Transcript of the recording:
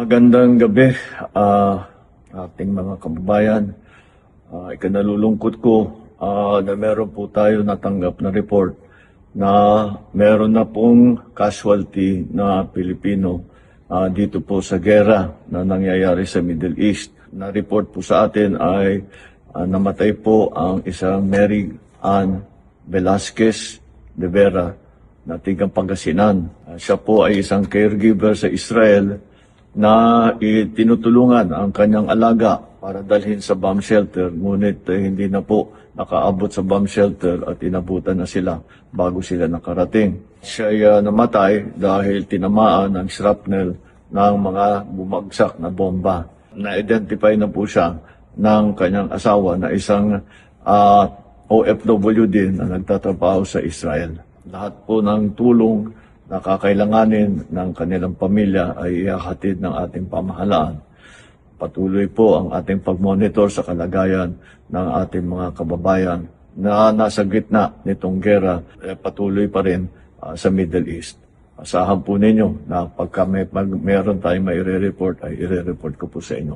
Magandang gabi, ating mga kababayan. Ikinalulungkot ko na meron po tayo natanggap na report na meron na pong casualty na Pilipino dito po sa gera na nangyayari sa Middle East. Na-report po sa atin ay namatay po ang isang Mary Ann Velasquez de Vera na tigang Pangasinan. Siya po ay isang caregiver sa Israel na tinutulungan ang kanyang alaga para dalhin sa bomb shelter, ngunit hindi na po nakaabot sa bomb shelter at inabutan na sila bago sila nakarating. Siya ay namatay dahil tinamaan ng shrapnel ng mga bumagsak na bomba. Na-identify na po siya ng kanyang asawa na isang OFW din na nagtatrabaho sa Israel. Lahat po ng tulong na kakailanganin ng kanilang pamilya ay ihahatid ng ating pamahalaan. Patuloy po ang ating pag-monitor sa kalagayan ng ating mga kababayan na nasa gitna nitong gera, patuloy pa rin sa Middle East. Asahan po ninyo na pagka meron tayong may i-report ay i-report ko po sa inyo.